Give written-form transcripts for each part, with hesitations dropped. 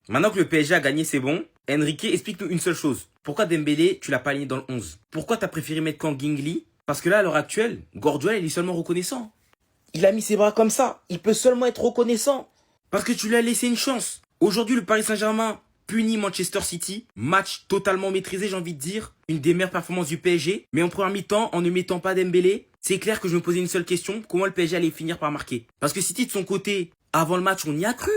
Maintenant que le PSG a gagné, c'est bon. Enrique, explique-nous une seule chose. Pourquoi Dembélé, tu l'as pas aligné dans le 11? Pourquoi t'as préféré mettre Kang Gingli? Parce que là, à l'heure actuelle, Guardiola, il est seulement reconnaissant. Il a mis ses bras comme ça. Il peut seulement être reconnaissant. Parce que tu lui as laissé une chance. Aujourd'hui, le Paris Saint-Germain punit Manchester City. Match totalement maîtrisé, j'ai envie de dire. Une des meilleures performances du PSG. Mais en première mi-temps, en ne mettant pas Dembélé, c'est clair que je me posais une seule question. Comment le PSG allait finir par marquer? Parce que City, de son côté, avant le match, on y a cru.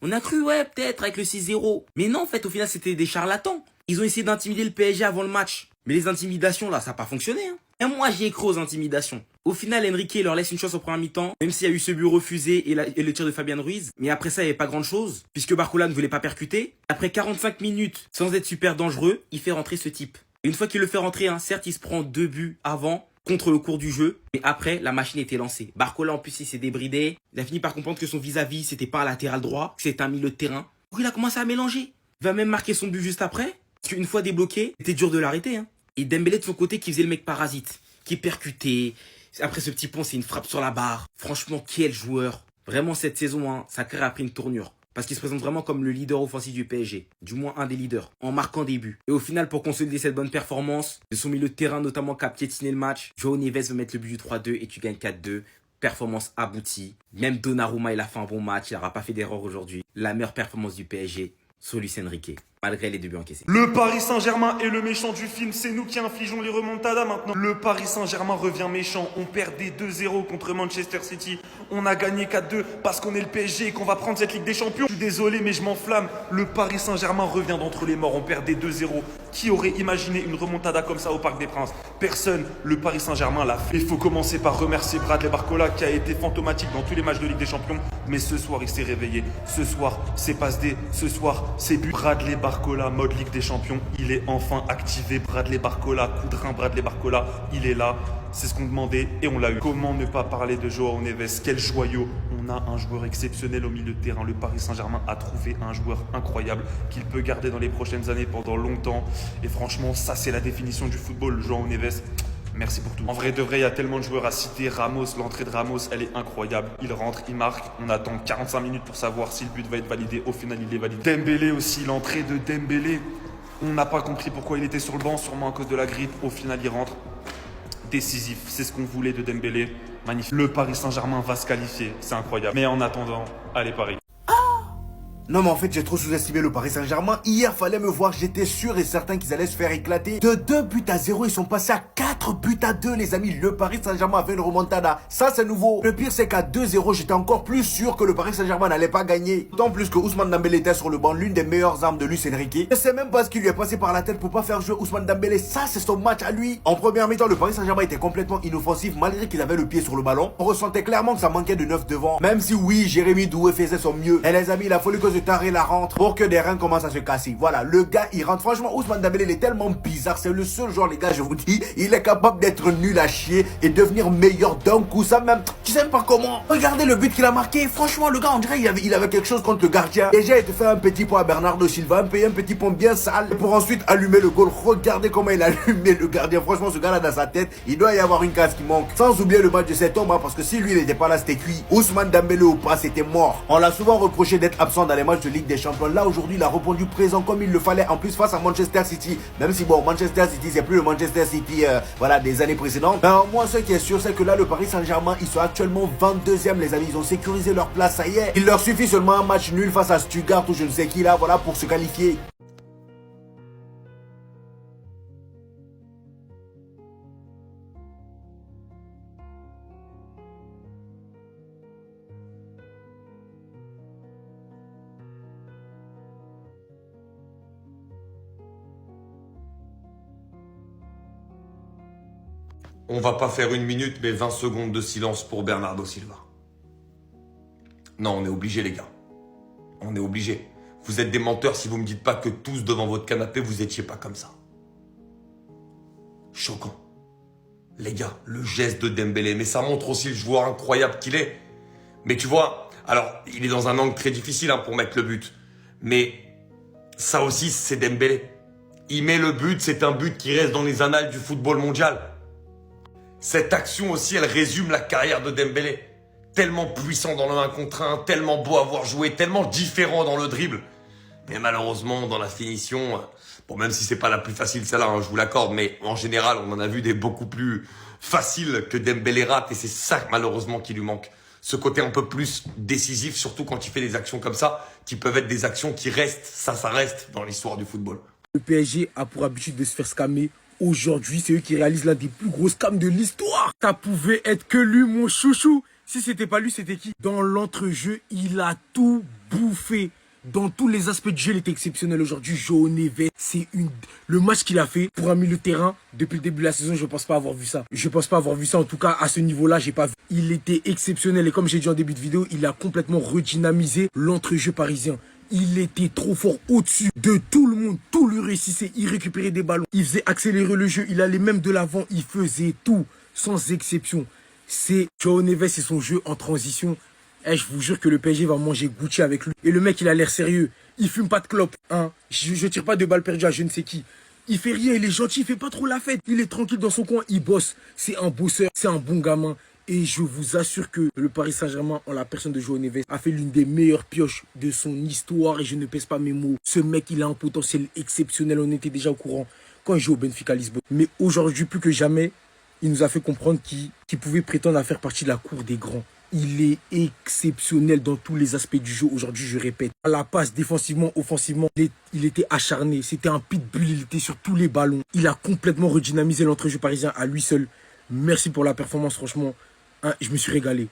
On a cru, ouais, peut-être, avec le 6-0. Mais non, en fait, au final, c'était des charlatans. Ils ont essayé d'intimider le PSG avant le match. Mais les intimidations, là, ça n'a pas fonctionné. Hein. Et moi, j'y ai cru aux intimidations. Au final, Enrique leur laisse une chance au premier mi-temps, même s'il y a eu ce but refusé et le tir de Fabian Ruiz. Mais après ça, il n'y avait pas grand-chose, puisque Barcola ne voulait pas percuter. Après 45 minutes, sans être super dangereux, il fait rentrer ce type. Et une fois qu'il le fait rentrer, hein, certes, il se prend 2 buts avant, contre le cours du jeu. Mais après, la machine était lancée. Barcola, en plus, il s'est débridé. Il a fini par comprendre que son vis-à-vis, c'était pas un latéral droit, que c'était un milieu de terrain. Donc il a commencé à mélanger. Il va même marquer son but juste après. Parce qu'une fois débloqué, c'était dur de l'arrêter. Hein. Et Dembélé de son côté qui faisait le mec parasite, qui percutait. Après ce petit pont, c'est une frappe sur la barre. Franchement, quel joueur. Vraiment, cette saison, hein, sa carrière a pris une tournure. Parce qu'il se présente vraiment comme le leader offensif du PSG. Du moins un des leaders. En marquant des buts. Et au final, pour consolider cette bonne performance, de son milieu de terrain notamment qui a piétiné le match, João Neves va mettre le but du 3-2 et tu gagnes 4-2. Performance aboutie. Même Donnarumma, il a fait un bon match. Il n'aura pas fait d'erreur aujourd'hui. La meilleure performance du PSG sur Luis Enrique. Malgré les 2 buts encaissés. Le Paris Saint-Germain est le méchant du film, c'est nous qui infligeons les remontadas maintenant. Le Paris Saint-Germain revient méchant, on perdait 2-0 contre Manchester City. On a gagné 4-2 parce qu'on est le PSG et qu'on va prendre cette Ligue des Champions. Je suis désolé mais je m'enflamme, le Paris Saint-Germain revient d'entre les morts, on perdait 2-0. Qui aurait imaginé une remontada comme ça au Parc des Princes? Personne, le Paris Saint-Germain l'a fait. Il faut commencer par remercier Bradley Barcola qui a été fantomatique dans tous les matchs de Ligue des Champions. Mais ce soir il s'est réveillé, ce soir c'est passe D, ce soir c'est but. Bradley Barcola, mode Ligue des Champions, il est enfin activé. Bradley Barcola, coup de rein Bradley Barcola, il est là. C'est ce qu'on demandait et on l'a eu. Comment ne pas parler de João Neves? Quel joyau! On a un joueur exceptionnel au milieu de terrain. Le Paris Saint-Germain a trouvé un joueur incroyable qu'il peut garder dans les prochaines années pendant longtemps. Et franchement, ça c'est la définition du football, João Neves. Merci pour tout. En vrai de vrai, il y a tellement de joueurs à citer. Ramos, l'entrée de Ramos, elle est incroyable. Il rentre, il marque. On attend 45 minutes pour savoir si le but va être validé. Au final, il est validé. Dembélé aussi, l'entrée de Dembélé. On n'a pas compris pourquoi il était sur le banc, sûrement à cause de la grippe. Au final, il rentre. Décisif, c'est ce qu'on voulait de Dembélé. Magnifique. Le Paris Saint-Germain va se qualifier, c'est incroyable. Mais en attendant, allez Paris. Non mais en fait j'ai trop sous-estimé le Paris Saint-Germain. Hier fallait me voir, j'étais sûr et certain qu'ils allaient se faire éclater. De 2-0, ils sont passés à 4-2 les amis. Le Paris Saint-Germain avait une remontada. Ça c'est nouveau. Le pire c'est qu'à 2-0 j'étais encore plus sûr que le Paris Saint-Germain n'allait pas gagner. D'autant plus que Ousmane Dembélé était sur le banc, l'une des meilleures armes de Luis Enrique. Je sais même pas ce qui lui est passé par la tête pour pas faire jouer Ousmane Dembélé. Ça c'est son match à lui. En première mi-temps le Paris Saint-Germain était complètement inoffensif malgré qu'il avait le pied sur le ballon. On ressentait clairement que ça manquait de 9 devant. Même si oui Jérémy Doué faisait son mieux. Et les amis il a fallu que ce taré la rentre pour que des reins commencent à se casser. Voilà, le gars il rentre. Franchement Ousmane Dembélé il est tellement bizarre. C'est le seul joueur les gars je vous dis. Il est capable d'être nul à chier et devenir meilleur d'un coup. Ça même, tu sais pas comment. Regardez le but qu'il a marqué. Franchement le gars on dirait il avait quelque chose contre le gardien. Déjà il te fait un petit point à Bernardo Silva. Un petit point bien sale pour ensuite allumer le goal. Regardez comment il a allumé le gardien. Franchement ce gars là dans sa tête il doit y avoir une case qui manque. Sans oublier le match de cet homme hein, parce que si lui il n'était pas là c'était cuit. Ousmane Dembélé ou pas c'était mort. On l'a souvent reproché d'être absent dans les matchs de Ligue des Champions. Là aujourd'hui il a répondu présent comme il le fallait. En plus face à Manchester City. Même si bon Manchester City c'est plus le Manchester City voilà des années précédentes. Mais moi ce qui est sûr c'est que là le Paris Saint-Germain ils sont actuellement 22e les amis. Ils ont sécurisé leur place ça y est. Il leur suffit seulement un match nul face à Stuttgart ou je ne sais qui là voilà pour se qualifier. On va pas faire 1 minute, mais 20 secondes de silence pour Bernardo Silva. Non, on est obligé les gars. On est obligé. Vous êtes des menteurs si vous me dites pas que tous devant votre canapé, vous étiez pas comme ça. Choquant. Les gars, le geste de Dembélé, mais ça montre aussi le joueur incroyable qu'il est. Mais tu vois, alors, il est dans un angle très difficile hein, pour mettre le but. Mais ça aussi, c'est Dembélé. Il met le but, c'est un but qui reste dans les annales du football mondial. Cette action aussi, elle résume la carrière de Dembélé. Tellement puissant dans le 1 contre 1, tellement beau à voir jouer, tellement différent dans le dribble. Mais malheureusement, dans la finition, bon, même si c'est pas la plus facile celle-là, hein, je vous l'accorde, mais en général, on en a vu des beaucoup plus faciles que Dembélé rate, et c'est ça malheureusement qui lui manque. Ce côté un peu plus décisif, surtout quand il fait des actions comme ça, qui peuvent être des actions qui restent, ça reste dans l'histoire du football. Le PSG a pour habitude de se faire scammer. Aujourd'hui, c'est eux qui réalisent l'un des plus gros scams de l'histoire. Ça pouvait être que lui, mon chouchou. Si c'était pas lui, c'était qui? Dans l'entrejeu, il a tout bouffé. Dans tous les aspects du jeu, il était exceptionnel aujourd'hui. João Neves, le match qu'il a fait pour un milieu de terrain depuis le début de la saison, je pense pas avoir vu ça. Je pense pas avoir vu ça. En tout cas, à ce niveau-là, j'ai pas vu. Il était exceptionnel et comme j'ai dit en début de vidéo, il a complètement redynamisé l'entrejeu parisien. Il était trop fort au-dessus de tout le monde. Tout lui réussissait. Il récupérait des ballons. Il faisait accélérer le jeu. Il allait même de l'avant. Il faisait tout, sans exception. C'est João Neves et son jeu en transition. Je vous jure que le PSG va manger Gucci avec lui. Et le mec, il a l'air sérieux. Il fume pas de clope. Hein. Je tire pas de balles perdues à je ne sais qui. Il fait rien, il est gentil, il fait pas trop la fête. Il est tranquille dans son coin, il bosse. C'est un bosseur, c'est un bon gamin. Et je vous assure que le Paris Saint-Germain, en la personne de João Neves, a fait l'une des meilleures pioches de son histoire. Et je ne pèse pas mes mots. Ce mec, il a un potentiel exceptionnel. On était déjà au courant quand il joue au Benfica Lisbonne. Mais aujourd'hui, plus que jamais, il nous a fait comprendre qu'il pouvait prétendre à faire partie de la cour des grands. Il est exceptionnel dans tous les aspects du jeu. Aujourd'hui, je répète, à la passe, défensivement, offensivement, il était acharné. C'était un pitbull, il était sur tous les ballons. Il a complètement redynamisé l'entrejeu parisien à lui seul. Merci pour la performance, franchement. Hein, je me suis régalé.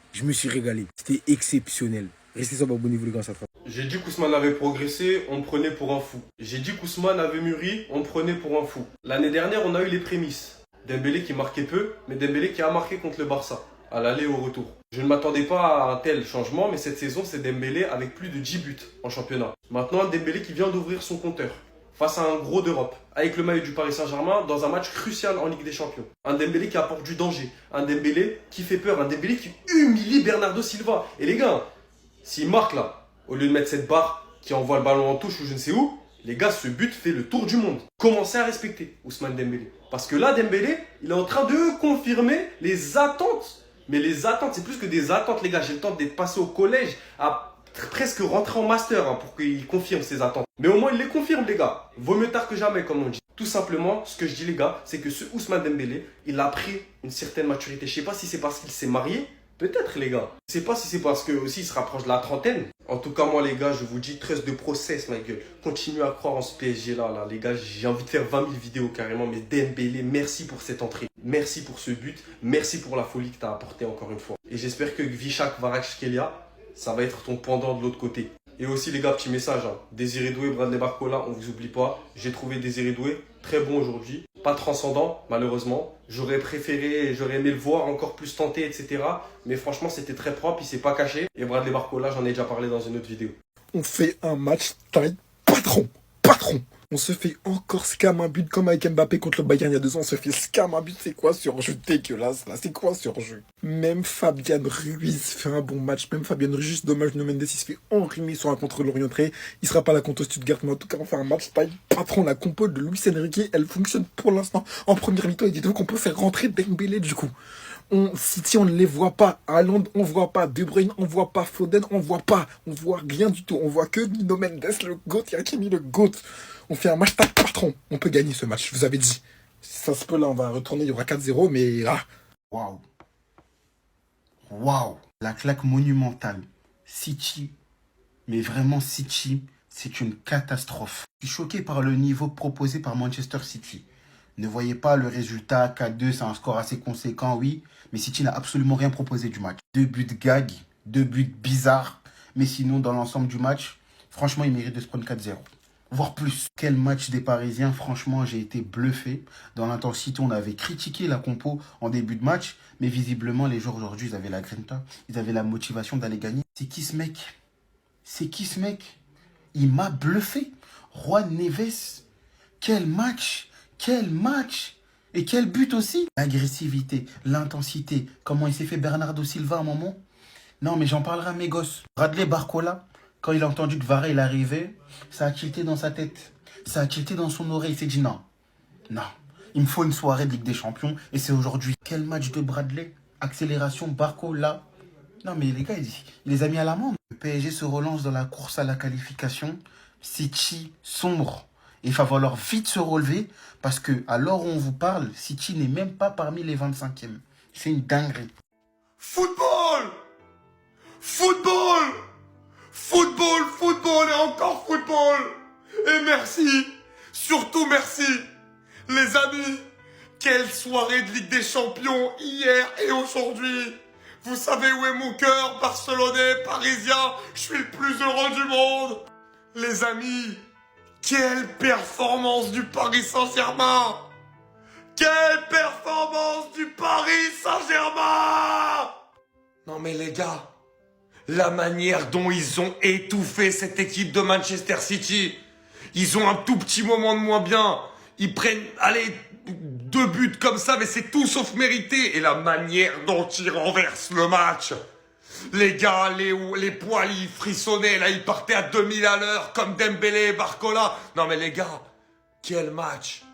C'était exceptionnel. Restez sur abonnez-vous les gars, ça fera. J'ai dit qu'Ousmane avait progressé, on me prenait pour un fou. J'ai dit qu'Ousmane avait mûri, on me prenait pour un fou. L'année dernière, on a eu les prémices. Dembélé qui marquait peu, mais Dembélé qui a marqué contre le Barça, à l'aller et au retour. Je ne m'attendais pas à un tel changement, mais cette saison, c'est Dembélé avec plus de 10 buts en championnat. Maintenant, un Dembélé qui vient d'ouvrir son compteur face à un gros d'Europe, avec le maillot du Paris Saint-Germain dans un match crucial en Ligue des Champions. Un Dembélé qui apporte du danger, un Dembélé qui fait peur, un Dembélé qui humilie Bernardo Silva. Et les gars, s'il marque là, au lieu de mettre cette barre qui envoie le ballon en touche ou je ne sais où, les gars, ce but fait le tour du monde. Commencez à respecter Ousmane Dembélé. Parce que là, Dembélé, il est en train de confirmer les attentes. Mais les attentes, c'est plus que des attentes, les gars. J'ai le temps d'être passé au collège, à presque rentrer en master hein, pour qu'il confirme ses attentes. Mais au moins, il les confirme, les gars. Vaut mieux tard que jamais, comme on dit. Tout simplement, ce que je dis, les gars, c'est que ce Ousmane Dembélé, il a pris une certaine maturité. Je sais pas si c'est parce qu'il s'est marié. Peut-être, les gars. Je sais pas si c'est parce que aussi il se rapproche de la trentaine. En tout cas, moi, les gars, je vous dis, 13 de process, ma gueule. Continuez à croire en ce PSG là, les gars. J'ai envie de faire 20 000 vidéos carrément. Mais Dembélé, merci pour cette entrée. Merci pour ce but. Merci pour la folie que tu as apportée encore une fois. Et j'espère que Gvichak Kvaratskhelia, ça va être ton pendant de l'autre côté. Et aussi, les gars, petit message. Hein. Désiré Doué, Bradley Barcola, on vous oublie pas. J'ai trouvé Désiré Doué très bon aujourd'hui. Pas transcendant, malheureusement. J'aurais aimé le voir encore plus tenté, etc. Mais franchement, c'était très propre, il s'est pas caché. Et Bradley Barcola, j'en ai déjà parlé dans une autre vidéo. On fait un match taille patron. On se fait encore scam un but comme avec Mbappé contre le Bayern il y a 2 ans. On se fait scam un but, c'est quoi ce jeu dégueulasse là? C'est quoi ce jeu? Même Fabian Ruiz fait un bon match. Même Fabian Ruiz, juste dommage, Nuno Mendes il se fait enrhumer sur un contre Lorient. Il sera pas là contre Stuttgart, mais en tout cas on fait un match taille patron. La compo de Luis Enrique, elle fonctionne pour l'instant en première mi-temps. Et dites-vous qu'on peut faire rentrer Dembélé du coup. City, on ne les voit pas. Haaland, on voit pas. De Bruyne, on voit pas. Foden, on voit pas. On voit rien du tout. On voit que Nuno Mendes, le GOAT, Hakimi, le GOAT. On fait un match tac patron. On peut gagner ce match, je vous avais dit. Si ça se peut, là, on va retourner. Il y aura 4-0, mais Waouh. La claque monumentale. City, mais vraiment City, c'est une catastrophe. Je suis choqué par le niveau proposé par Manchester City. Ne voyez pas le résultat, 4-2, c'est un score assez conséquent, oui. Mais City n'a absolument rien proposé du match. 2 buts gag, 2 buts bizarres. Mais sinon, dans l'ensemble du match, franchement, il mérite de se prendre 4-0. Voire plus. Quel match des Parisiens, franchement, j'ai été bluffé. Dans l'intensité, on avait critiqué la compo en début de match. Mais visiblement, les joueurs aujourd'hui, ils avaient la grinta. Ils avaient la motivation d'aller gagner. C'est qui ce mec? Il m'a bluffé. Juan Neves. Quel match! Et quel but aussi! L'agressivité, l'intensité, comment il s'est fait Bernardo Silva à un moment. Non, mais j'en parlerai à mes gosses. Bradley Barcola, quand il a entendu que Varane il arrivait, ça a tilté dans sa tête. Ça a tilté dans son oreille. Il s'est dit non, il me faut une soirée de Ligue des Champions et c'est aujourd'hui. Quel match de Bradley! Accélération, Barcola. Non, mais les gars, il les a mis à l'amende. Le PSG se relance dans la course à la qualification. City sombre. Il va falloir vite se relever parce que à l'heure où on vous parle, City n'est même pas parmi les 25e. C'est une dinguerie. Football! Football! Football, football et encore football! Et merci! Surtout merci! Les amis, quelle soirée de Ligue des Champions hier et aujourd'hui! Vous savez où est mon cœur, barcelonais, parisien? Je suis le plus heureux du monde! Les amis, quelle performance du Paris Saint-Germain! Quelle performance du Paris Saint-Germain! Non mais les gars, la manière dont ils ont étouffé cette équipe de Manchester City, ils ont un tout petit moment de moins bien, ils prennent, allez, 2 buts comme ça, mais c'est tout sauf mérité, et la manière dont ils renversent le match. Les gars, les poils, ils frissonnaient, là, ils partaient à 2000 à l'heure, comme Dembélé et Barcola. Non mais les gars, quel match!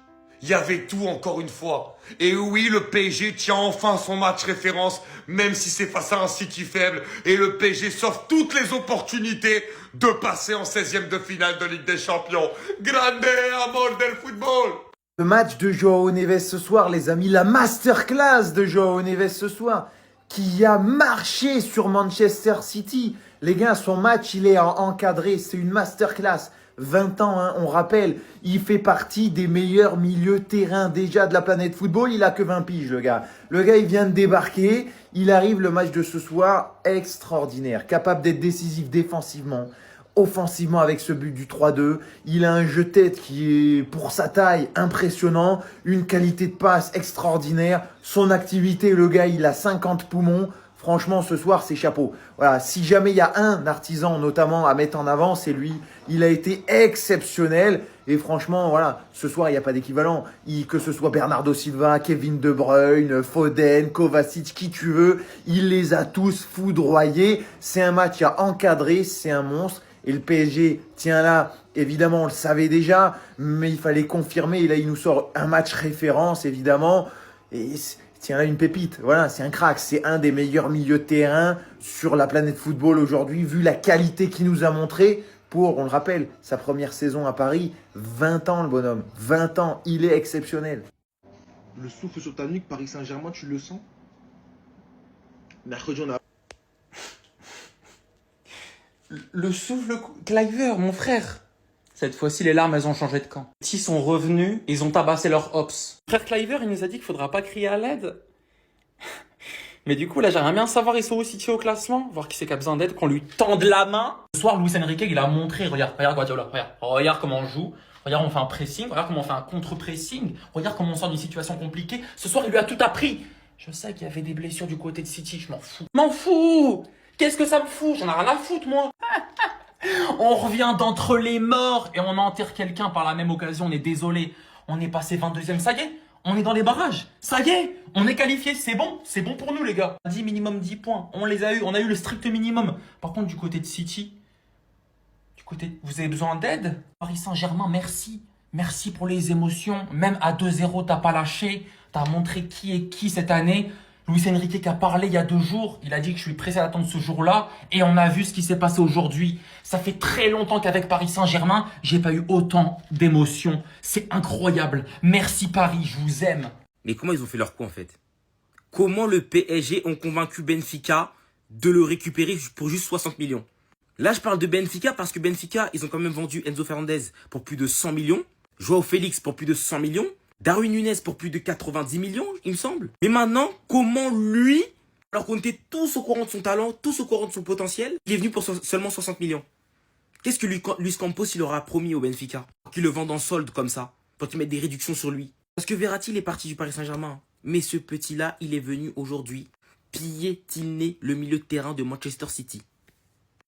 Il y avait tout encore une fois. Et oui, le PSG tient enfin son match référence, même si c'est face à un City faible. Et le PSG s'offre toutes les opportunités de passer en 16e de finale de Ligue des Champions. Grande amor del football! Le match de Joao Neves ce soir, les amis, la masterclass de Joao Neves ce soir, qui a marché sur Manchester City. Les gars, son match, il est encadré, c'est une masterclass. 20 ans, hein, on rappelle, il fait partie des meilleurs milieux terrain déjà de la planète football. Il a que 20 piges, le gars. Le gars, il vient de débarquer. Il arrive, le match de ce soir, extraordinaire. Capable d'être décisif défensivement, offensivement avec ce but du 3-2. Il a un jeu-tête qui est, pour sa taille, impressionnant. Une qualité de passe extraordinaire. Son activité, le gars, il a 50 poumons. Franchement, ce soir, c'est chapeau. Voilà, si jamais il y a un artisan notamment à mettre en avant, c'est lui. Il a été exceptionnel. Et franchement, voilà, ce soir, il n'y a pas d'équivalent. Que ce soit Bernardo Silva, Kevin De Bruyne, Foden, Kovacic, qui tu veux, il les a tous foudroyés. C'est un match à encadrer, c'est un monstre. Et le PSG, tiens là, évidemment, on le savait déjà, mais il fallait confirmer. Et là, il nous sort un match référence, évidemment. Et tiens là, une pépite. Voilà, c'est un crack. C'est un des meilleurs milieux de terrain sur la planète football aujourd'hui, vu la qualité qu'il nous a montré pour, on le rappelle, sa première saison à Paris. 20 ans, le bonhomme. 20 ans. Il est exceptionnel. Le souffle sur ta nuque, Paris Saint-Germain, tu le sens? Mercredi, on a... Le souffle, Cliver, mon frère. Cette fois-ci, les larmes, elles ont changé de camp. Ils sont revenus, ils ont tabassé leur ops. Frère Cliver, il nous a dit qu'il faudra pas crier à l'aide. Mais du coup, là, j'aimerais bien savoir, ils sont où City au classement, voir qui c'est qui a besoin d'aide, qu'on lui tende la main. Ce soir, Luis Enrique, il a montré, regarde Guardiola, regarde comment on joue, regarde on fait un pressing, regarde comment on fait un contre-pressing, regarde comment on sort d'une situation compliquée. Ce soir, il lui a tout appris. Je sais qu'il y avait des blessures du côté de City, je m'en fous. M'en fous! Qu'est-ce que ça me fout? J'en ai rien à foutre, moi. On revient d'entre les morts et on enterre quelqu'un par la même occasion, on est désolé. On est passé 22e, ça y est, on est dans les barrages. Ça y est, on est qualifié, c'est bon pour nous les gars. 10 minimum 10 points, on les a eu, on a eu le strict minimum. Par contre du côté de City, vous avez besoin d'aide? Paris Saint-Germain, merci. Merci pour les émotions, même à 2-0 t'as pas lâché, t'as montré qui est qui cette année. Luis Enrique qui a parlé il y a 2 jours, il a dit que je suis pressé d'attendre ce jour-là et on a vu ce qui s'est passé aujourd'hui. Ça fait très longtemps qu'avec Paris Saint-Germain, j'ai pas eu autant d'émotions. C'est incroyable. Merci Paris, je vous aime. Mais comment ils ont fait leur coup en fait? Comment le PSG ont convaincu Benfica de le récupérer pour juste 60 millions? Là, je parle de Benfica parce que Benfica, ils ont quand même vendu Enzo Fernandez pour plus de 100 millions, Joao Félix pour plus de 100 millions, Darwin Nunez pour plus de 90 millions, il me semble. Mais maintenant, comment lui, alors qu'on était tous au courant de son talent, tous au courant de son potentiel, il est venu pour seulement 60 millions? Qu'est-ce que Luis Campos il aura promis au Benfica? Qu'il le vende en solde comme ça, pour qu'il mette des réductions sur lui. Parce que Verratti, il est parti du Paris Saint-Germain. Mais ce petit-là, il est venu aujourd'hui piétiner le milieu de terrain de Manchester City.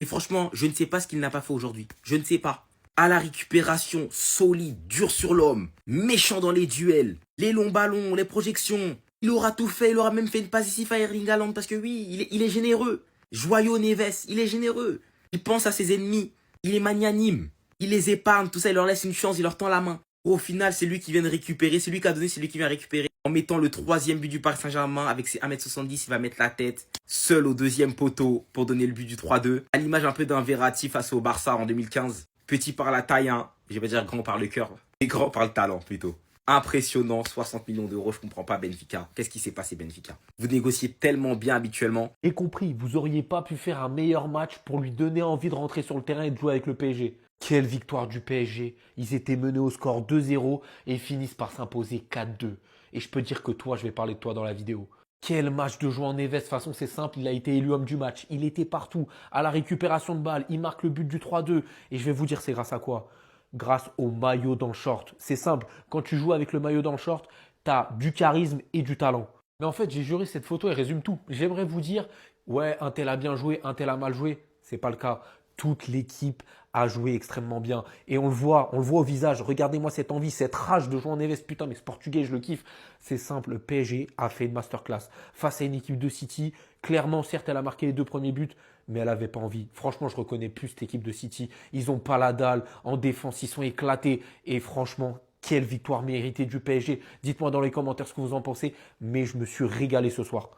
Et franchement, je ne sais pas ce qu'il n'a pas fait aujourd'hui. Je ne sais pas. À la récupération, solide, dur sur l'homme, méchant dans les duels, les longs ballons, les projections. Il aura tout fait, il aura même fait une passe ici à Erling Haaland parce que oui, il est généreux. Joyau Neves, il est généreux. Il pense à ses ennemis, il est magnanime. Il les épargne, tout ça, il leur laisse une chance, il leur tend la main. Au final, c'est lui qui vient de récupérer, c'est lui qui a donné, c'est lui qui vient récupérer. En mettant le 3e but du Paris Saint-Germain avec ses 1m70, il va mettre la tête seul au 2e poteau pour donner le but du 3-2. À l'image un peu d'un Verratti face au Barça en 2015. Petit par la taille, hein. Je vais pas dire grand par le cœur, mais grand par le talent plutôt. Impressionnant, 60 millions d'euros, je comprends pas Benfica. Qu'est-ce qui s'est passé Benfica? Vous négociez tellement bien habituellement. Et compris, vous auriez pas pu faire un meilleur match pour lui donner envie de rentrer sur le terrain et de jouer avec le PSG. Quelle victoire du PSG. Ils étaient menés au score 2-0 et finissent par s'imposer 4-2. Et je peux dire que toi, je vais parler de toi dans la vidéo. Quel match de João Neves. De toute façon, c'est simple, il a été élu homme du match. Il était partout, à la récupération de balles. Il marque le but du 3-2. Et je vais vous dire, c'est grâce à quoi? Grâce au maillot dans le short. C'est simple, quand tu joues avec le maillot dans le short, tu as du charisme et du talent. Mais en fait, j'ai juré, cette photo, elle résume tout. J'aimerais vous dire, ouais, un tel a bien joué, un tel a mal joué. C'est pas le cas. Toute l'équipe a joué extrêmement bien. Et on le voit au visage. Regardez-moi cette envie, cette rage de João Neves. Putain, mais ce portugais, je le kiffe. C'est simple, le PSG a fait une masterclass face à une équipe de City. Clairement, certes, elle a marqué les 2 premiers buts, mais elle n'avait pas envie. Franchement, je reconnais plus cette équipe de City. Ils n'ont pas la dalle. En défense, ils sont éclatés. Et franchement, quelle victoire méritée du PSG. Dites-moi dans les commentaires ce que vous en pensez. Mais je me suis régalé ce soir.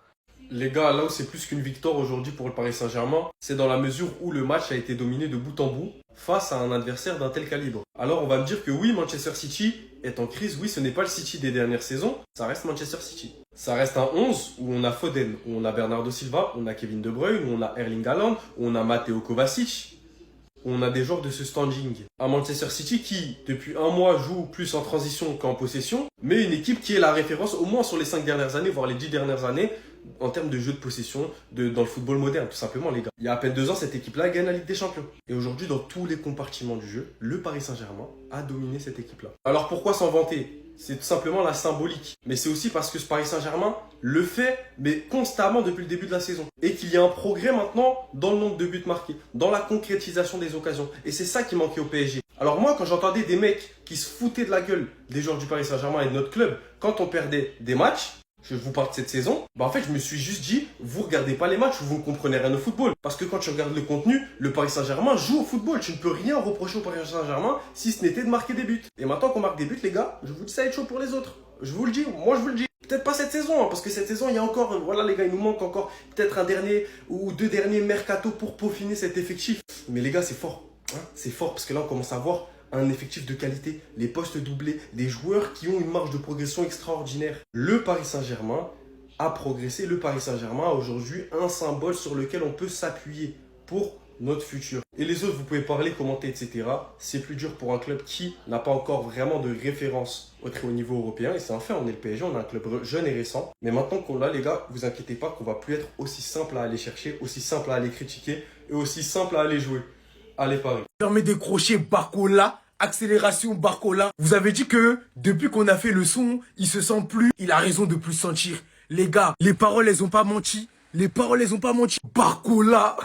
Les gars, là où c'est plus qu'une victoire aujourd'hui pour le Paris Saint-Germain, c'est dans la mesure où le match a été dominé de bout en bout face à un adversaire d'un tel calibre. Alors on va me dire que oui, Manchester City est en crise, oui, ce n'est pas le City des dernières saisons, ça reste Manchester City. Ça reste un 11 où on a Foden, où on a Bernardo Silva, on a Kevin De Bruyne, où on a Erling Haaland, où on a Matteo Kovacic, où on a des joueurs de ce standing. Un Manchester City qui, depuis un mois, joue plus en transition qu'en possession, mais une équipe qui est la référence au moins sur les 5 dernières années, voire les 10 dernières années, en termes de jeu de possession dans le football moderne, tout simplement, les gars. Il y a à peine 2 ans, cette équipe-là gagne la Ligue des Champions. Et aujourd'hui, dans tous les compartiments du jeu, le Paris Saint-Germain a dominé cette équipe-là. Alors pourquoi s'en vanter? C'est tout simplement la symbolique. Mais c'est aussi parce que ce Paris Saint-Germain le fait, mais constamment depuis le début de la saison. Et qu'il y a un progrès maintenant dans le nombre de buts marqués, dans la concrétisation des occasions. Et c'est ça qui manquait au PSG. Alors moi, quand j'entendais des mecs qui se foutaient de la gueule des joueurs du Paris Saint-Germain et de notre club, quand on perdait des matchs, je vous parle de cette saison, en fait, je me suis juste dit, vous regardez pas les matchs, vous ne comprenez rien au football. Parce que quand tu regardes le contenu, le Paris Saint-Germain joue au football. Tu ne peux rien reprocher au Paris Saint-Germain si ce n'était de marquer des buts. Et maintenant qu'on marque des buts, les gars, je vous dis, ça va être chaud pour les autres. Je vous le dis, moi je vous le dis. Peut-être pas cette saison, hein, parce que cette saison, il y a encore, voilà les gars, il nous manque encore peut-être un dernier ou 2 derniers mercato pour peaufiner cet effectif. Mais les gars, c'est fort. Hein, c'est fort parce que là, on commence à voir un effectif de qualité, les postes doublés, des joueurs qui ont une marge de progression extraordinaire. Le Paris Saint-Germain a progressé. Le Paris Saint-Germain a aujourd'hui un symbole sur lequel on peut s'appuyer pour notre futur. Et les autres, vous pouvez parler, commenter, etc. C'est plus dur pour un club qui n'a pas encore vraiment de référence au très haut niveau européen. Et c'est un fait, on est le PSG, on a un club jeune et récent. Mais maintenant qu'on l'a, les gars, vous inquiétez pas qu'on va plus être aussi simple à aller chercher, aussi simple à aller critiquer et aussi simple à aller jouer. Allez, Paris. Permet décrocher Barcola. Accélération Barcola. Vous avez dit que depuis qu'on a fait le son, il se sent plus. Il a raison de plus sentir. Les gars, les paroles, elles ont pas menti. Les paroles, elles ont pas menti. Barcola,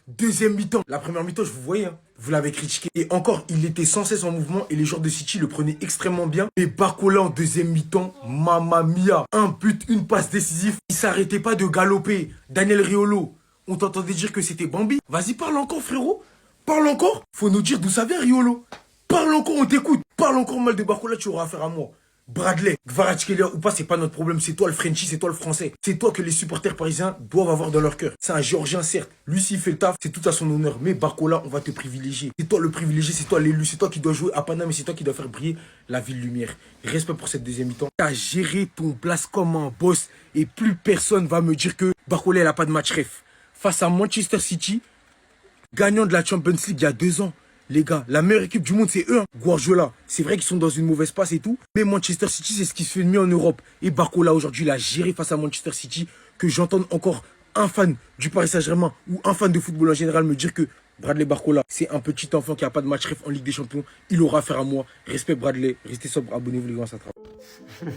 deuxième mi-temps. La première mi-temps, je vous voyais, hein, vous l'avez critiqué. Et encore, il était sans cesse en mouvement et les joueurs de City le prenaient extrêmement bien. Et Barcola en deuxième mi-temps, mamma mia. Un but, une passe décisive. Il s'arrêtait pas de galoper. Daniel Riolo, on t'entendait dire que c'était Bambi. Vas-y, parle encore, frérot. Parle encore. Faut nous dire d'où ça vient, Riolo. Parle encore, on t'écoute. Parle encore mal de Barcola, tu auras affaire à moi. Bradley, Kvaratskhelia ou pas, c'est pas notre problème. C'est toi le Frenchie, c'est toi le Français. C'est toi que les supporters parisiens doivent avoir dans leur cœur. C'est un Géorgien, certes. Lui, s'il fait le taf, c'est tout à son honneur. Mais Barcola, on va te privilégier. C'est toi le privilégié, c'est toi l'élu. C'est toi qui dois jouer à Paname et c'est toi qui dois faire briller la ville lumière. Respect pour cette deuxième mi-temps. T'as géré ton place comme un boss et plus personne va me dire que Barcola, il a pas de match ref. Face à Manchester City, gagnant de la Champions League il y a 2 ans. Les gars, la meilleure équipe du monde, c'est eux. Hein. Guardiola, c'est vrai qu'ils sont dans une mauvaise passe et tout. Mais Manchester City, c'est ce qui se fait de mieux en Europe. Et Barcola, aujourd'hui, il a géré face à Manchester City. Que j'entende encore un fan du Paris Saint-Germain ou un fan de football en général me dire que Bradley Barcola, c'est un petit enfant qui n'a pas de match ref en Ligue des Champions. Il aura affaire à moi. Respect Bradley. Restez sobre. Abonnez-vous les gars, ça travaille.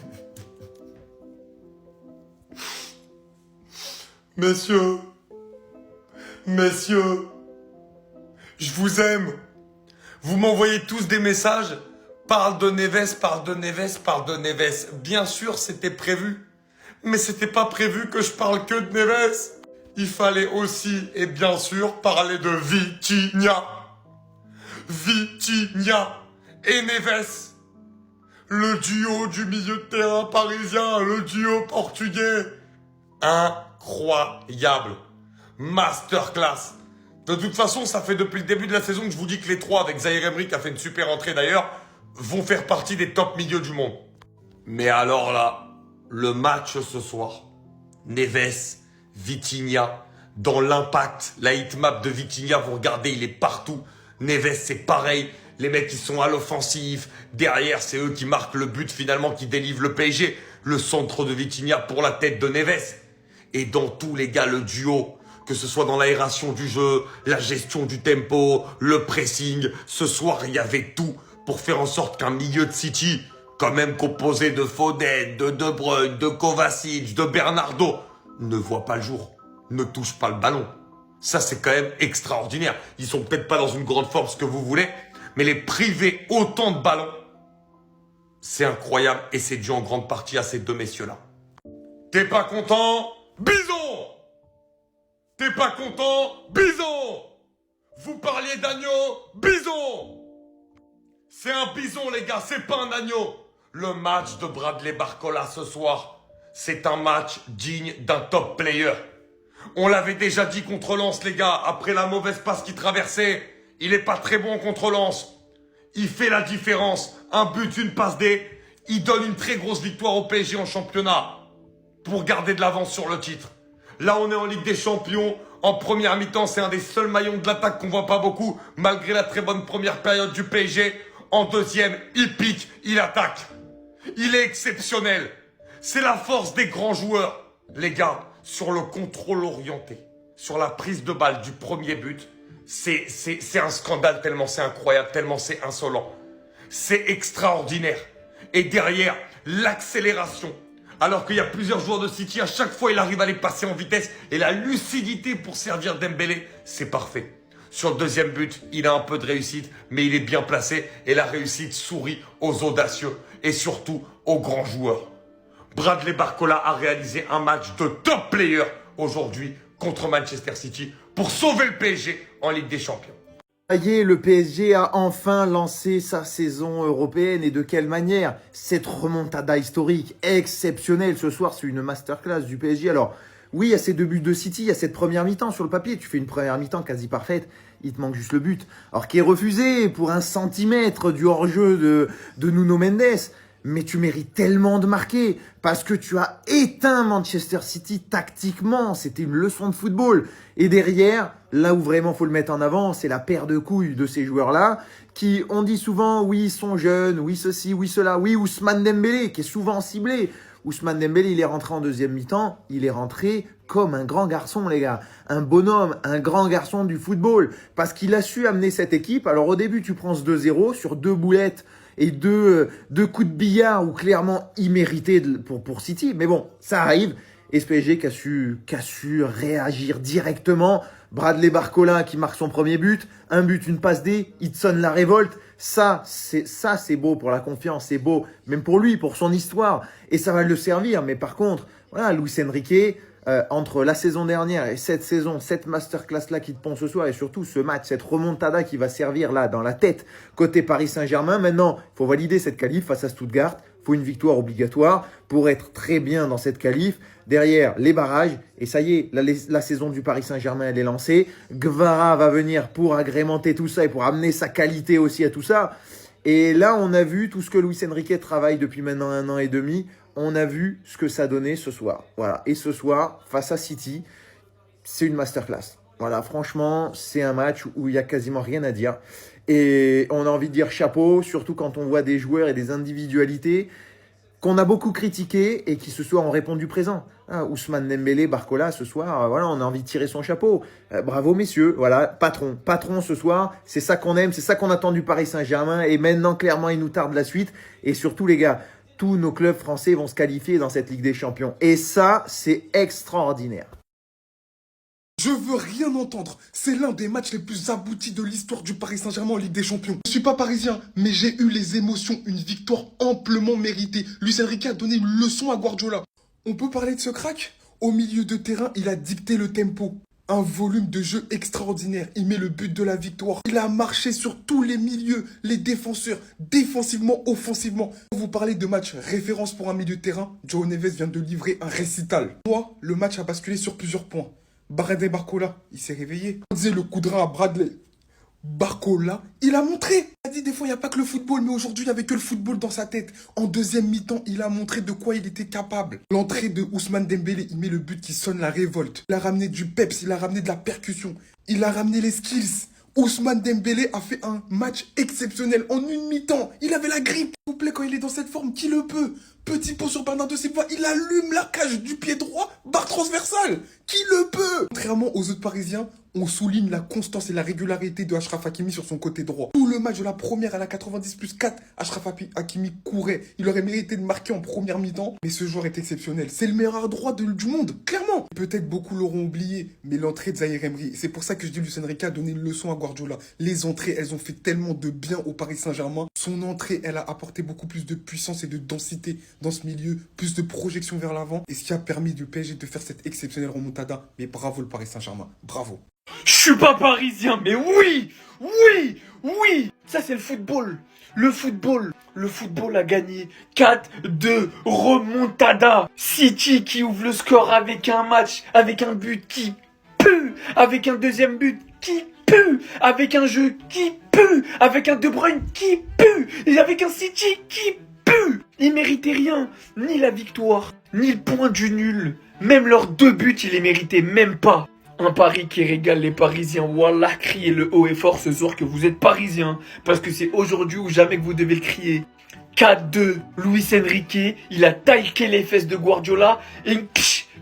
Messieurs, je vous aime. Vous m'envoyez tous des messages. Parle de Neves, parle de Neves, parle de Neves. Bien sûr, c'était prévu. Mais c'était pas prévu que je parle que de Neves. Il fallait aussi, et bien sûr, parler de Vitinha. Vitinha et Neves. Le duo du milieu de terrain parisien, le duo portugais. Incroyable. Masterclass. De toute façon, ça fait depuis le début de la saison que je vous dis que les trois, avec Zaïre Emery qui a fait une super entrée d'ailleurs, vont faire partie des top milieux du monde. Mais alors là, le match ce soir, Neves, Vitinha, dans l'impact, la hitmap de Vitinha, vous regardez, il est partout. Neves, c'est pareil. Les mecs qui sont à l'offensive, derrière, c'est eux qui marquent le but finalement, qui délivrent le PSG. Le centre de Vitinha pour la tête de Neves. Et dans tous les gars, le duo, que ce soit dans l'aération du jeu, la gestion du tempo, le pressing, ce soir, il y avait tout pour faire en sorte qu'un milieu de City, quand même composé de Foden, de De Bruyne, de Kovacic, de Bernardo, ne voit pas le jour, ne touche pas le ballon. Ça, c'est quand même extraordinaire. Ils sont peut-être pas dans une grande forme, ce que vous voulez, mais les priver autant de ballons, c'est incroyable et c'est dû en grande partie à ces deux messieurs-là. T'es pas content? Bison! T'es pas content? Bison! Vous parliez d'agneau? Bison! C'est un bison, les gars, c'est pas un agneau. Le match de Bradley Barcola ce soir, c'est un match digne d'un top player. On l'avait déjà dit contre Lens, les gars, après la mauvaise passe qu'il traversait. Il est pas très bon contre Lens. Il fait la différence. Un but, une passe D. Il donne une très grosse victoire au PSG en championnat pour garder de l'avance sur le titre. Là, on est en Ligue des Champions. En première mi-temps, c'est un des seuls maillons de l'attaque qu'on voit pas beaucoup, malgré la très bonne première période du PSG. En deuxième, il pique, il attaque. Il est exceptionnel. C'est la force des grands joueurs. Les gars, sur le contrôle orienté, sur la prise de balle du premier but, c'est un scandale tellement c'est incroyable, tellement c'est insolent. C'est extraordinaire. Et derrière, l'accélération. Alors qu'il y a plusieurs joueurs de City, à chaque fois, il arrive à les passer en vitesse. Et la lucidité pour servir Dembélé, c'est parfait. Sur le deuxième but, il a un peu de réussite, mais il est bien placé. Et la réussite sourit aux audacieux et surtout aux grands joueurs. Bradley Barcola a réalisé un match de top player aujourd'hui contre Manchester City pour sauver le PSG en Ligue des Champions. Ça y est, le PSG a enfin lancé sa saison européenne et de quelle manière? Cette remontada historique exceptionnelle ce soir, c'est une masterclass du PSG. Alors oui, il y a ces deux buts de City, il y a cette première mi-temps sur le papier, tu fais une première mi-temps quasi parfaite, il te manque juste le but. Alors qui est refusé pour 1 centimètre du hors-jeu de Nuno Mendes. Mais tu mérites tellement de marquer parce que tu as éteint Manchester City tactiquement. C'était une leçon de football. Et derrière, là où vraiment faut le mettre en avant, c'est la paire de couilles de ces joueurs-là qui, on dit souvent, oui, ils sont jeunes, oui, ceci, oui, cela, oui, Ousmane Dembélé qui est souvent ciblé. Ousmane Dembélé, il est rentré en deuxième mi-temps, il est rentré comme un grand garçon, les gars. Un bonhomme, un grand garçon du football. Parce qu'il a su amener cette équipe. Alors au début, tu prends ce 2-0 sur 2 boulettes et deux coups de billard ou clairement immérités pour City. Mais bon, ça arrive. Et ce PSG qui a su réagir directement. Bradley Barcola qui marque son premier but. Un but, une passe D. Il te sonne la révolte. Ça, c'est beau pour la confiance. C'est beau, même pour lui, pour son histoire. Et ça va le servir. Mais par contre, voilà, Luis Enrique, entre la saison dernière et cette saison, cette masterclass-là qui te pond ce soir et surtout ce match, cette remontada qui va servir là dans la tête côté Paris Saint-Germain. Maintenant, il faut valider cette qualif face à Stuttgart. Il faut une victoire obligatoire pour être très bien dans cette qualif. Derrière, les barrages. Et ça y est, la saison du Paris Saint-Germain, elle est lancée. Gvara va venir pour agrémenter tout ça et pour amener sa qualité aussi à tout ça. Et là, on a vu tout ce que Luis Enrique travaille depuis maintenant 1 an et demi. On a vu ce que ça donnait ce soir. Voilà. Et ce soir, face à City, c'est une masterclass. Voilà, franchement, c'est un match où il n'y a quasiment rien à dire. Et on a envie de dire chapeau, surtout quand on voit des joueurs et des individualités qu'on a beaucoup critiquées et qui ce soir ont répondu présent. Ousmane Dembélé, Barcola, ce soir, voilà, on a envie de tirer son chapeau. Bravo messieurs, voilà, patron ce soir, c'est ça qu'on aime, c'est ça qu'on attend du Paris Saint-Germain. Et maintenant, clairement, il nous tarde la suite. Et surtout, les gars, tous nos clubs français vont se qualifier dans cette Ligue des Champions. Et ça, c'est extraordinaire. Je veux rien entendre. C'est l'un des matchs les plus aboutis de l'histoire du Paris Saint-Germain en Ligue des Champions. Je suis pas parisien, mais j'ai eu les émotions. Une victoire amplement méritée. Luis Enrique a donné une leçon à Guardiola. On peut parler de ce crack? Au milieu de terrain, il a dicté le tempo. Un volume de jeu extraordinaire. Il met le but de la victoire. Il a marché sur tous les milieux, les défenseurs, défensivement, offensivement. Vous parlez de match référence pour un milieu de terrain. João Neves vient de livrer un récital. Moi, le match a basculé sur plusieurs points. Bradley Barcola, il s'est réveillé. On disait le coup de rein à Bradley Barcola, il a montré. Il a dit des fois, il n'y a pas que le football, mais aujourd'hui, il n'y avait que le football dans sa tête. En deuxième mi-temps, il a montré de quoi il était capable. L'entrée de Ousmane Dembélé, il met le but qui sonne la révolte. Il a ramené du peps, il a ramené de la percussion. Il a ramené les skills. Ousmane Dembélé a fait un match exceptionnel en une mi-temps. Il avait la grippe. S'il vous plaît, quand il est dans cette forme, qui le peut? Petit pot sur Bernardo Silva, il allume la cage du pied droit, barre transversale. Qui le peut? Contrairement aux autres Parisiens, on souligne la constance et la régularité de Achraf Hakimi sur son côté droit. Tout le match de la première à la 90+4, Achraf Hakimi courait. Il aurait mérité de marquer en première mi-temps, mais ce joueur est exceptionnel. C'est le meilleur droit du monde, clairement. Peut-être beaucoup l'auront oublié, mais l'entrée de Zaïre Emery, c'est pour ça que je dis Luis Enrique a donné une leçon à Guardiola. Les entrées, elles ont fait tellement de bien au Paris Saint-Germain. Son entrée, elle a apporté beaucoup plus de puissance et de densité dans ce milieu, plus de projection vers l'avant, et ce qui a permis du PSG de faire cette exceptionnelle remontada. Mais bravo le Paris Saint-Germain, bravo. Je suis pas parisien, mais oui, oui, oui, ça c'est le football. Le football a gagné 4-2, remontada. City qui ouvre le score avec un match, avec un but qui pue, avec un deuxième but qui pue, avec un jeu qui pue, avec un De Bruyne qui pue, et avec un City qui pue. Ils méritaient rien, ni la victoire, ni le point du nul. Même leurs 2 buts, ils les méritaient même pas. Un pari qui régale les Parisiens. Wallah, criez le haut et fort ce soir que vous êtes Parisiens. Parce que c'est aujourd'hui ou jamais que vous devez le crier. 4-2. Luis Enrique, il a taillé les fesses de Guardiola. Et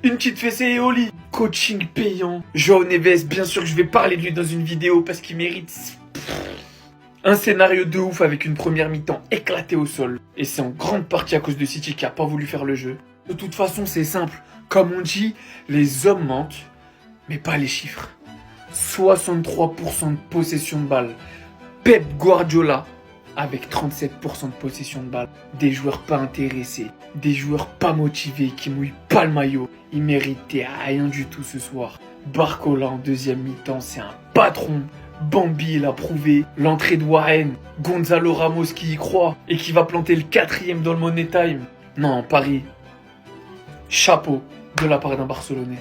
une petite fessée et au lit. Coaching payant. João Neves, bien sûr que je vais parler de lui dans une vidéo parce qu'il mérite un scénario de ouf avec une première mi-temps éclatée au sol. Et c'est en grande partie à cause de City qui a pas voulu faire le jeu. De toute façon, c'est simple. Comme on dit, les hommes mentent. Mais pas les chiffres. 63% de possession de balle. Pep Guardiola avec 37% de possession de balle. Des joueurs pas intéressés. Des joueurs pas motivés qui mouillent pas le maillot. Ils méritaient rien du tout ce soir. Barcola en deuxième mi-temps, c'est un patron. Bambi l'a prouvé. L'entrée de Warren. Gonzalo Ramos qui y croit. Et qui va planter le 4e dans le Money Time. Non, Paris. Chapeau de la part d'un Barcelonais.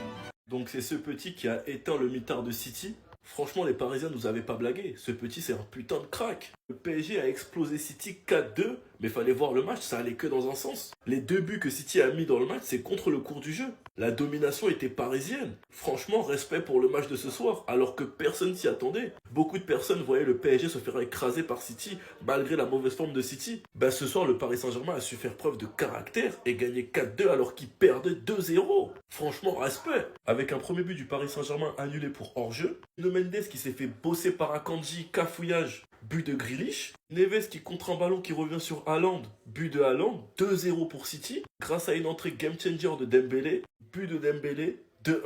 Donc c'est ce petit qui a éteint le mitard de City. Franchement, les Parisiens nous avaient pas blagué. Ce petit, c'est un putain de crack. Le PSG a explosé City 4-2, mais fallait voir le match, ça allait que dans un sens. Les 2 buts que City a mis dans le match, c'est contre le cours du jeu. La domination était parisienne. Franchement, respect pour le match de ce soir, alors que personne s'y attendait. Beaucoup de personnes voyaient le PSG se faire écraser par City, malgré la mauvaise forme de City. Ce soir, le Paris Saint-Germain a su faire preuve de caractère et gagner 4-2 alors qu'il perdait 2-0. Franchement, respect. Avec un premier but du Paris Saint-Germain annulé pour hors-jeu, Mendes qui s'est fait bosser par Akanji, cafouillage, but de Grealish. Neves qui contre un ballon qui revient sur Haaland, but de Haaland, 2-0 pour City. Grâce à une entrée game changer de Dembélé, but de Dembélé, 2-1.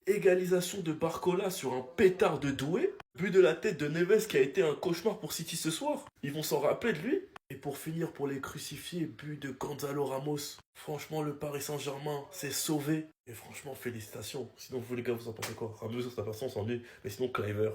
Égalisation de Barcola sur un pétard de Doué. But de la tête de Neves qui a été un cauchemar pour City ce soir. Ils vont s'en rappeler de lui. Et pour finir, pour les crucifier, but de Gonzalo Ramos. Franchement, le Paris Saint-Germain s'est sauvé. Et franchement, félicitations. Sinon, vous les gars, vous en pensez quoi? Ramos, sa façon, on s'ennuie. Mais sinon, Kluivert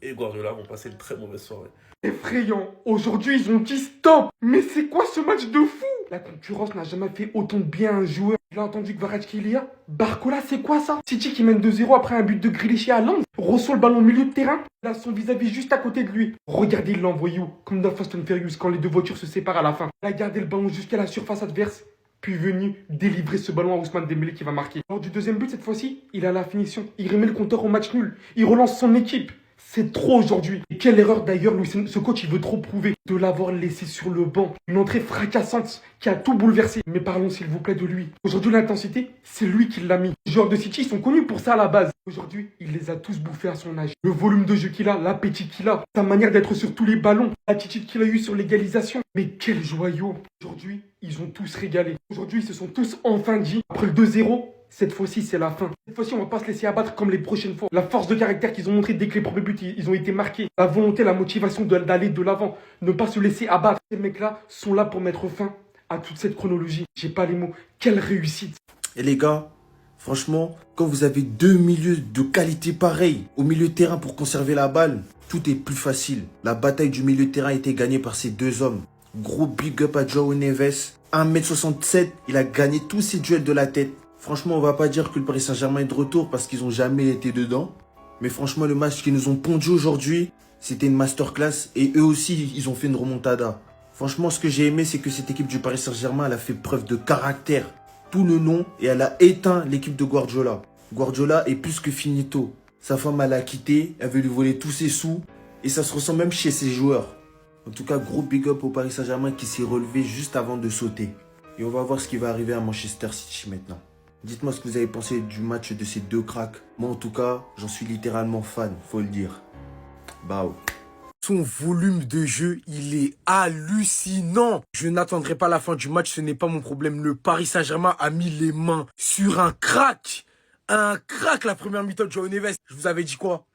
et Guardiola vont passer une très mauvaise soirée. Effrayant. Aujourd'hui, ils ont dit stop. Mais c'est quoi ce match de fou? La concurrence n'a jamais fait autant de bien à un joueur. Il a entendu Kvaratskhelia. Barcola, c'est quoi ça? City qui mène 2-0 après un but de Grealish à Haaland. Reçoit le ballon au milieu de terrain. Il a son vis-à-vis juste à côté de lui. Regardez, il l'a envoyé où? Comme dans Fast and Furious quand les 2 voitures se séparent à la fin. Il a gardé le ballon jusqu'à la surface adverse. Puis venu délivrer ce ballon à Ousmane Dembélé qui va marquer. Lors du deuxième but, cette fois-ci, il a la finition. Il remet le compteur au match nul. Il relance son équipe. C'est trop aujourd'hui. Et quelle erreur d'ailleurs, ce coach, il veut trop prouver de l'avoir laissé sur le banc. Une entrée fracassante qui a tout bouleversé. Mais parlons s'il vous plaît de lui. Aujourd'hui, l'intensité, c'est lui qui l'a mis. Les joueurs de City, ils sont connus pour ça à la base. Aujourd'hui, il les a tous bouffés à son âge. Le volume de jeu qu'il a, l'appétit qu'il a, sa manière d'être sur tous les ballons, l'attitude qu'il a eue sur l'égalisation. Mais quel joyau. Aujourd'hui, ils ont tous régalé. Aujourd'hui, ils se sont tous enfin dit, après le 2-0, cette fois-ci, c'est la fin. Cette fois-ci, on va pas se laisser abattre comme les prochaines fois. La force de caractère qu'ils ont montré dès que les premiers buts, ils ont été marqués. La volonté, la motivation d'aller de l'avant. Ne pas se laisser abattre. Ces mecs-là sont là pour mettre fin à toute cette chronologie. J'ai pas les mots. Quelle réussite. Et les gars, franchement, quand vous avez 2 milieux de qualité pareille au milieu de terrain pour conserver la balle, tout est plus facile. La bataille du milieu de terrain a été gagnée par ces 2 hommes. Gros big up à João Neves. 1m67, il a gagné tous ses duels de la tête. Franchement, on va pas dire que le Paris Saint-Germain est de retour parce qu'ils ont jamais été dedans. Mais franchement, le match qu'ils nous ont pondu aujourd'hui, c'était une masterclass. Et eux aussi, ils ont fait une remontada. Franchement, ce que j'ai aimé, c'est que cette équipe du Paris Saint-Germain, elle a fait preuve de caractère tout le long et elle a éteint l'équipe de Guardiola. Guardiola est plus que finito. Sa femme, elle l'a quitté, elle veut lui voler tous ses sous et ça se ressent même chez ses joueurs. En tout cas, gros big up au Paris Saint-Germain qui s'est relevé juste avant de sauter. Et on va voir ce qui va arriver à Manchester City maintenant. Dites-moi ce que vous avez pensé du match de ces deux cracks. Moi, en tout cas, j'en suis littéralement fan, faut le dire. Bao. Son volume de jeu, il est hallucinant. Je n'attendrai pas la fin du match, ce n'est pas mon problème. Le Paris Saint-Germain a mis les mains sur un crack. Un crack la première mi-temps de Joao Neves. Je vous avais dit quoi?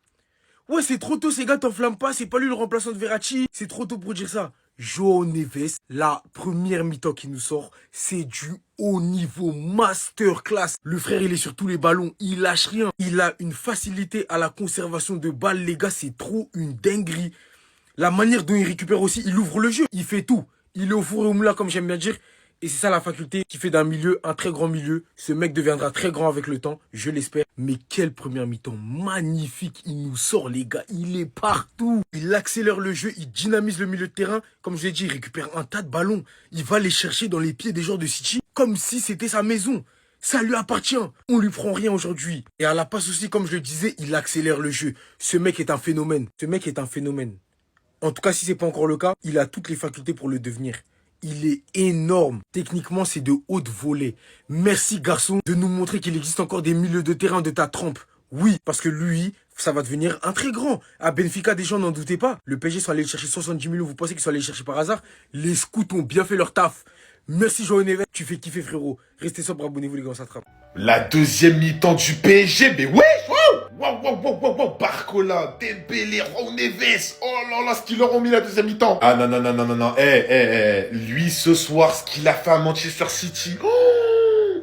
Ouais, c'est trop tôt, ces gars, t'enflammes pas. C'est pas lui le remplaçant de Verratti. C'est trop tôt pour dire ça. Joao Neves, la première mi-temps qui nous sort, c'est du haut niveau, masterclass. Le frère, il est sur tous les ballons, il lâche rien. Il a une facilité à la conservation de balles, les gars, c'est trop une dinguerie. La manière dont il récupère aussi, il ouvre le jeu, il fait tout. Il est au four et au moulin, comme j'aime bien dire. Et c'est ça la faculté qui fait d'un milieu un très grand milieu. Ce mec deviendra très grand avec le temps, je l'espère. Mais quelle première mi-temps magnifique. Il nous sort, les gars. Il est partout. Il accélère le jeu, il dynamise le milieu de terrain. Comme je l'ai dit, il récupère un tas de ballons. Il va les chercher dans les pieds des joueurs de City comme si c'était sa maison. Ça lui appartient. On lui prend rien aujourd'hui. Et à la passe aussi, comme je le disais, il accélère le jeu. Ce mec est un phénomène. Ce mec est un phénomène. En tout cas, si c'est pas encore le cas, il a toutes les facultés pour le devenir. Il est énorme. Techniquement, c'est de haute volée. Merci, garçon, de nous montrer qu'il existe encore des milieux de terrain de ta trempe. Oui, parce que lui, ça va devenir un très grand. À Benfica, des gens n'en doutaient pas. Le PSG sont allés le chercher 70 millions. Vous pensez qu'ils sont allés le chercher par hasard? Les scouts ont bien fait leur taf. Merci, Joao Neves. Tu fais kiffer, frérot. Restez sobre, abonnez-vous, les gars, on s'attrape. La deuxième mi-temps du PSG, mais ouais, wow, Barcola, Dembélé, Joao Neves, oh là là, ce qu'ils leur ont mis la deuxième mi-temps. Ah non, lui ce soir, ce qu'il a fait à Manchester City,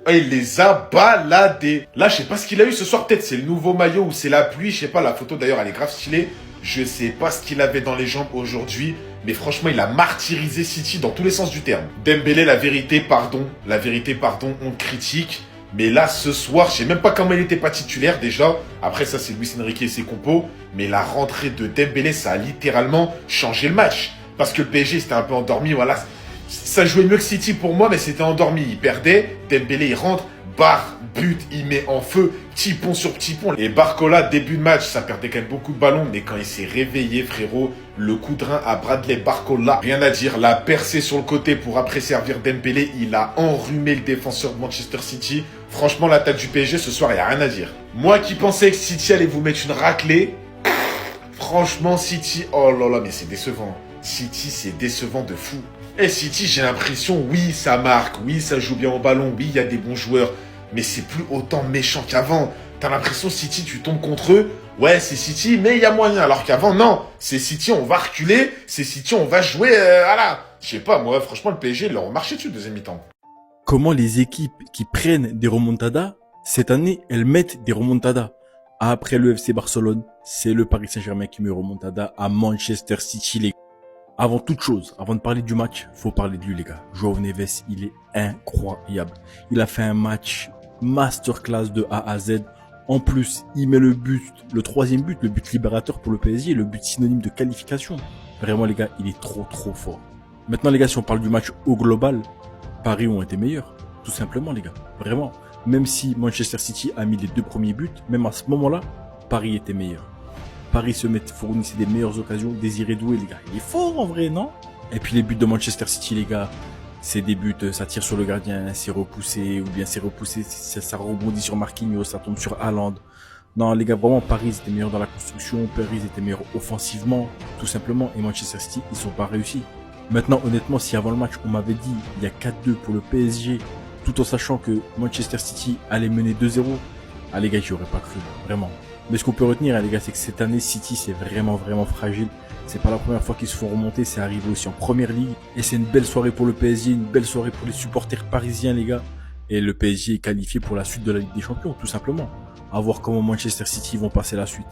il les a baladés. Là, je sais pas ce qu'il a eu ce soir, peut-être c'est le nouveau maillot ou c'est la pluie, je sais pas, la photo d'ailleurs elle est grave stylée. Je sais pas ce qu'il avait dans les jambes aujourd'hui, mais franchement, il a martyrisé City dans tous les sens du terme. Dembélé, la vérité, pardon, on te critique. Mais là, ce soir, je sais même pas comment il était pas titulaire déjà. Après, ça, c'est Luis Enrique et ses compos. Mais la rentrée de Dembélé, ça a littéralement changé le match. Parce que le PSG, c'était un peu endormi, voilà. Ça jouait mieux que City pour moi, mais c'était endormi. Il perdait, Dembélé, il rentre, barre, but, il met en feu, petit pont sur petit pont. Et Barcola, début de match, ça perdait quand même beaucoup de ballons. Mais quand il s'est réveillé, frérot, le coup de rein à Bradley Barcola, rien à dire. La percée sur le côté pour après servir Dembélé, il a enrhumé le défenseur de Manchester City. Franchement, l'attaque du PSG, ce soir, il n'y a rien à dire. Moi qui pensais que City allait vous mettre une raclée, franchement, City, oh là là, mais c'est décevant. City, c'est décevant de fou. Et City, j'ai l'impression, oui, ça marque, oui, ça joue bien au ballon, oui, il y a des bons joueurs, mais c'est plus autant méchant qu'avant. T'as l'impression, City, tu tombes contre eux, ouais, c'est City, mais il y a moyen. Alors qu'avant, non, c'est City, on va reculer, c'est City, on va jouer, voilà. Je sais pas, moi, franchement, le PSG, ils leur ont marché dessus, deuxième mi-temps. Comment les équipes qui prennent des remontadas, cette année, elles mettent des remontadas. Après le FC Barcelone, c'est le Paris Saint-Germain qui met remontada à Manchester City, les gars. Avant toute chose, avant de parler du match, faut parler de lui, les gars. Joao Neves, il est incroyable. Il a fait un match masterclass de A à Z. En plus, il met le but, le troisième but, le but libérateur pour le PSG, le but synonyme de qualification. Vraiment, les gars, il est trop fort. Maintenant, les gars, si on parle du match au global, Paris ont été meilleurs. Tout simplement, les gars. Vraiment. Même si Manchester City a mis les 2 premiers buts, même à ce moment-là, Paris était meilleur. Paris fournissait des meilleures occasions. Désiré Doué, les gars, il est fort en vrai, non? Et puis les buts de Manchester City, les gars, c'est des buts, ça tire sur le gardien, c'est repoussé, ou bien c'est repoussé, ça rebondit sur Marquinhos, ça tombe sur Haaland. Non, les gars, vraiment, Paris était meilleur dans la construction, Paris était meilleur offensivement, tout simplement, et Manchester City, ils sont pas réussis. Maintenant, honnêtement, si avant le match, on m'avait dit, il y a 4-2 pour le PSG, tout en sachant que Manchester City allait mener 2-0, ah les gars, j'y aurais pas cru, vraiment. Mais ce qu'on peut retenir, les gars, c'est que cette année, City, c'est vraiment fragile. C'est pas la première fois qu'ils se font remonter, c'est arrivé aussi en première ligue. Et c'est une belle soirée pour le PSG, une belle soirée pour les supporters parisiens, les gars. Et le PSG est qualifié pour la suite de la Ligue des Champions, tout simplement. À voir comment Manchester City vont passer la suite.